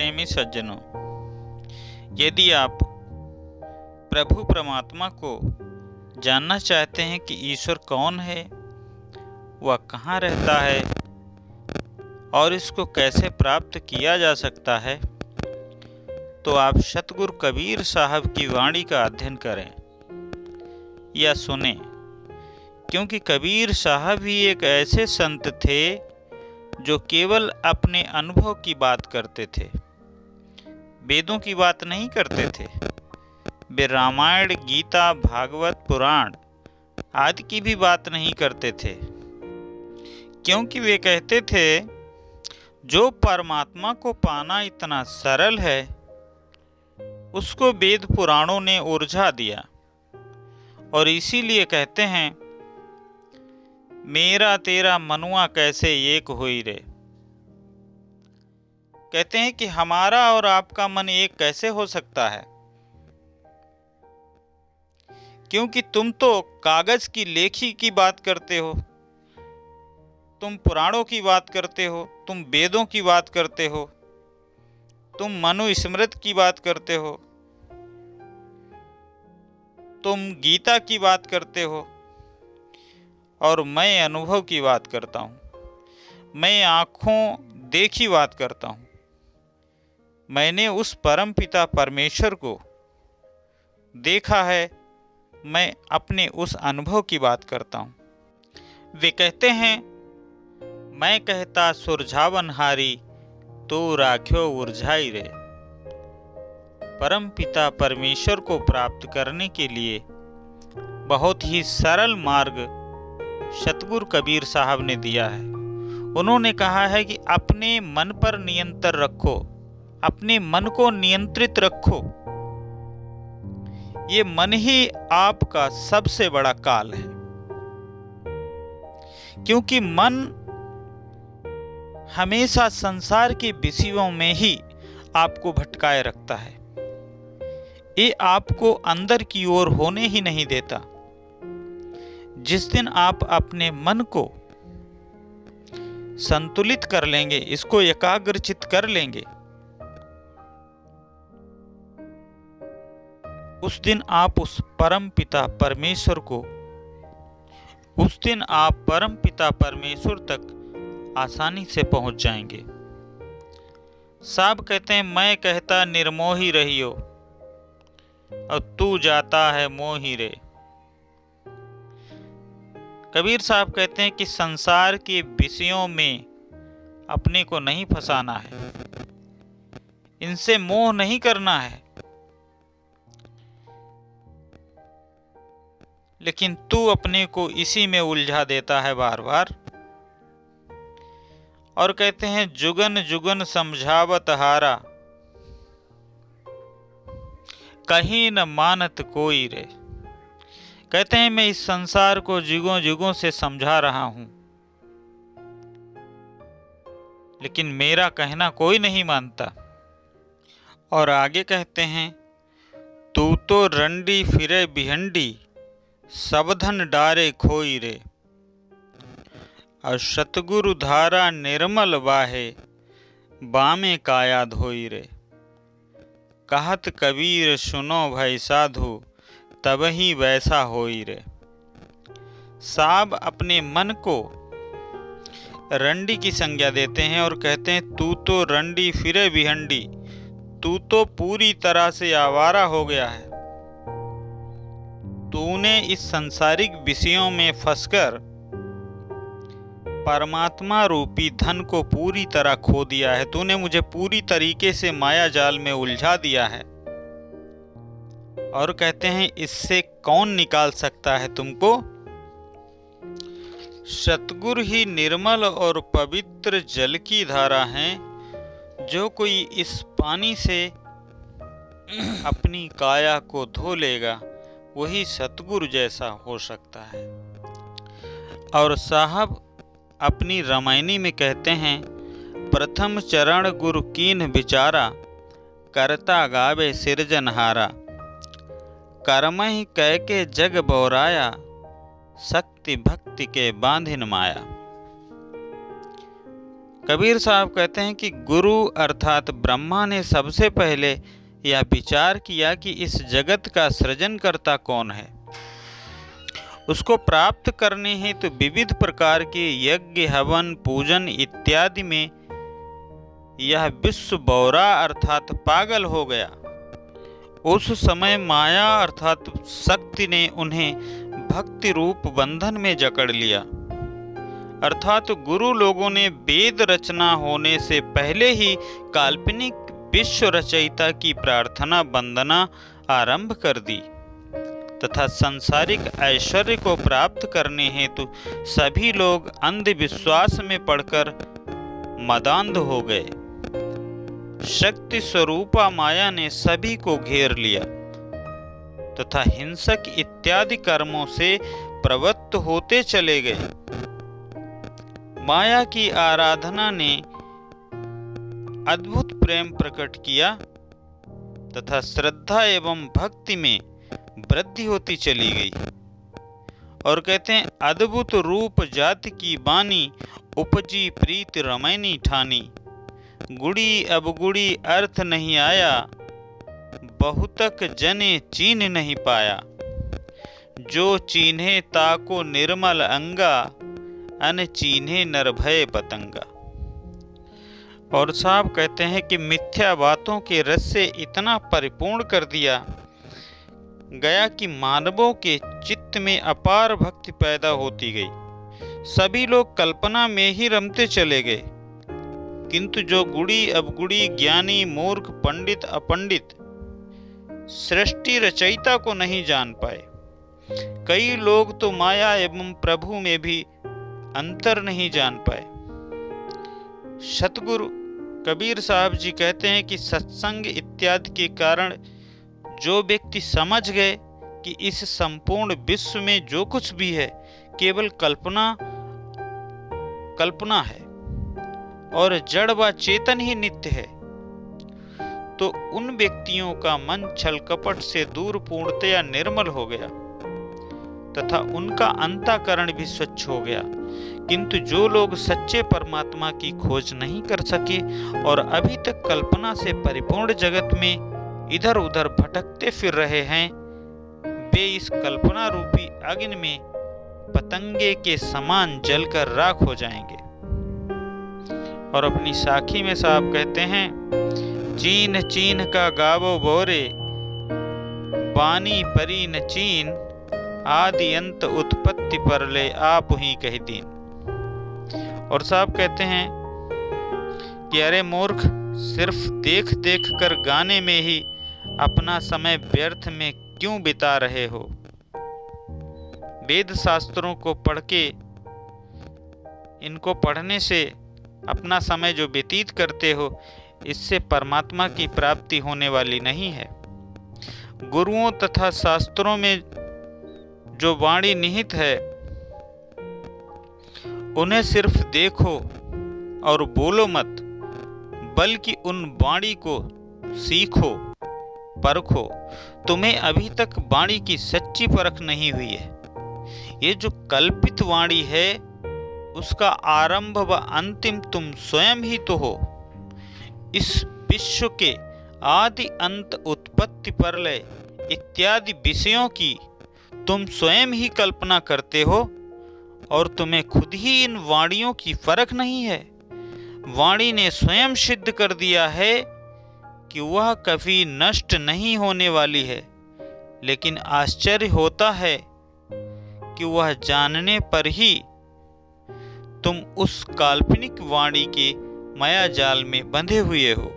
प्रेमी सज्जनों, यदि आप प्रभु परमात्मा को जानना चाहते हैं कि ईश्वर कौन है, वह कहाँ रहता है और इसको कैसे प्राप्त किया जा सकता है, तो आप सतगुरु कबीर साहब की वाणी का अध्ययन करें या सुनें, क्योंकि कबीर साहब ही एक ऐसे संत थे जो केवल अपने अनुभव की बात करते थे, वेदों की बात नहीं करते थे। वे रामायण, गीता, भागवत, पुराण आदि की भी बात नहीं करते थे, क्योंकि वे कहते थे जो परमात्मा को पाना इतना सरल है, उसको वेद पुराणों ने उलझा दिया। और इसीलिए कहते हैं, मेरा तेरा मनुआ कैसे एक होई रे। कहते हैं कि हमारा और आपका मन एक कैसे हो सकता है, क्योंकि तुम तो कागज की लेखी की बात करते हो, तुम पुराणों की बात करते हो, तुम वेदों की बात करते हो, तुम मनुस्मृति की बात करते हो, तुम गीता की बात करते हो, और मैं अनुभव की बात करता हूँ। मैं आँखों देखी बात करता हूँ। मैंने उस परम पिता परमेश्वर को देखा है, मैं अपने उस अनुभव की बात करता हूँ। वे कहते हैं, मैं कहता सुरझावन हारी, तो राख्यो उर्झाई रे। परम पिता परमेश्वर को प्राप्त करने के लिए बहुत ही सरल मार्ग सतगुरु कबीर साहब ने दिया है। उन्होंने कहा है कि अपने मन पर नियंत्रण रखो, अपने मन को नियंत्रित रखो। ये मन ही आपका सबसे बड़ा काल है, क्योंकि मन हमेशा संसार के विषयों में ही आपको भटकाए रखता है। ये आपको अंदर की ओर होने ही नहीं देता। जिस दिन आप अपने मन को संतुलित कर लेंगे, इसको एकाग्रचित कर लेंगे, उस दिन आप उस परम पिता परमेश्वर को, उस दिन आप परम पिता परमेश्वर तक आसानी से पहुंच जाएंगे। साहब कहते हैं, मैं कहता निर्मोही रहियो और तू जाता है मोही रे। कबीर साहब कहते हैं कि संसार के विषयों में अपने को नहीं फंसाना है, इनसे मोह नहीं करना है, लेकिन तू अपने को इसी में उलझा देता है बार बार। और कहते हैं, जुगन जुगन समझावत हारा, कहीं न मानत कोई रे। कहते हैं, मैं इस संसार को जुगों जुगों से समझा रहा हूं, लेकिन मेरा कहना कोई नहीं मानता। और आगे कहते हैं, तू तो रंडी फिरे भिहंडी, सबधन डारे खोई रे। और सतगुरु धारा निर्मल बाहे, बामे काया धोई रे। कहत कबीर सुनो भय साधु, तब ही वैसा होई रे। साहब अपने मन को रंडी की संज्ञा देते हैं और कहते हैं, तू तो रंडी फिरे भिहंडी, तू तो पूरी तरह से आवारा हो गया है। तूने इस सांसारिक विषयों में फंसकर परमात्मा रूपी धन को पूरी तरह खो दिया है। तूने मुझे पूरी तरीके से माया जाल में उलझा दिया है। और कहते हैं, इससे कौन निकाल सकता है तुमको? सतगुरु ही निर्मल और पवित्र जल की धारा हैं। जो कोई इस पानी से अपनी काया को धो लेगा, वही सतगुरु जैसा हो सकता है। और साहब अपनी रामायणी में कहते हैं, प्रथम चरण गुरु कीन विचारा, करता गावे सिरजनहारा। कर्म ही कह के जग बौराया, शक्ति भक्ति के बांधिन माया। कबीर साहब कहते हैं कि गुरु अर्थात ब्रह्मा ने सबसे पहले यह विचार किया कि इस जगत का सृजनकर्ता कौन है। उसको प्राप्त करने हेतु विविध प्रकार के यज्ञ, हवन, पूजन इत्यादि में यह विश्व बौरा अर्थात पागल हो गया। उस समय माया अर्थात शक्ति ने उन्हें भक्ति रूप बंधन में जकड़ लिया। अर्थात गुरु लोगों ने वेद रचना होने से पहले ही काल्पनिक विश्व रचयिता की प्रार्थना वंदना आरंभ कर दी तथा सांसारिक ऐश्वर्य को प्राप्त करने हेतु सभी लोग अंधविश्वास में पड़कर मदांध हो गए। शक्ति स्वरूपा माया ने सभी को घेर लिया तथा हिंसक इत्यादि कर्मों से प्रवृत्त होते चले गए। माया की आराधना ने अद्भुत प्रेम प्रकट किया तथा श्रद्धा एवं भक्ति में वृद्धि होती चली गई। और कहते हैं, अद्भुत रूप जाति की बानी, उपजी प्रीत रमैनी ठानी। गुड़ी अब गुड़ी अर्थ नहीं आया, बहुतक जने चीन नहीं पाया। जो चीन्हे ताको निर्मल अंगा, अन चीन्हे नरभय पतंगा। और साहब कहते हैं कि मिथ्या बातों के रस से इतना परिपूर्ण कर दिया गया कि मानवों के चित्त में अपार भक्ति पैदा होती गई। सभी लोग कल्पना में ही रमते चले गए, किंतु जो गुड़ी अब गुड़ी, ज्ञानी मूर्ख, पंडित अपंडित सृष्टि रचयिता को नहीं जान पाए। कई लोग तो माया एवं प्रभु में भी अंतर नहीं जान पाए। सतगुरु कबीर साहब जी कहते हैं कि सत्संग इत्यादि के कारण जो व्यक्ति समझ गए कि इस संपूर्ण विश्व में जो कुछ भी है केवल कल्पना है और जड़ व चेतन ही नित्य है, तो उन व्यक्तियों का मन छल कपट से दूर पूर्णतया निर्मल हो गया तथा उनका अंतःकरण भी स्वच्छ हो गया। किंतु जो लोग सच्चे परमात्मा की खोज नहीं कर सके और अभी तक कल्पना से परिपूर्ण जगत में इधर उधर भटकते फिर रहे हैं, वे इस कल्पना रूपी अग्नि में पतंगे के समान जलकर राख हो जाएंगे। और अपनी साखी में साहब कहते हैं, चीन चीन का गावो बोरे, बानी परी न चीन, आदि अंत उत्पत्ति पर ले आप ही कह दीन। और साहब कहते हैं कि अरे मूर्ख, सिर्फ देख देख कर गाने में ही अपना समय व्यर्थ में क्यों बिता रहे हो। वेद शास्त्रों को पढ़ के, इनको पढ़ने से अपना समय जो व्यतीत करते हो, इससे परमात्मा की प्राप्ति होने वाली नहीं है। गुरुओं तथा शास्त्रों में जो वाणी निहित है उन्हें सिर्फ देखो और बोलो मत, बल्कि उन वाणी को सीखो, परखो। तुम्हें अभी तक वाणी की सच्ची परख नहीं हुई है। ये जो कल्पित वाणी है उसका आरंभ व अंतिम तुम स्वयं ही तो हो। इस विश्व के आदि अंत उत्पत्ति प्रलय इत्यादि विषयों की तुम स्वयं ही कल्पना करते हो और तुम्हें खुद ही इन वाणियों की फर्क नहीं है। वाणी ने स्वयं सिद्ध कर दिया है कि वह कभी नष्ट नहीं होने वाली है, लेकिन आश्चर्य होता है कि वह जानने पर ही तुम उस काल्पनिक वाणी के माया जाल में बंधे हुए हो।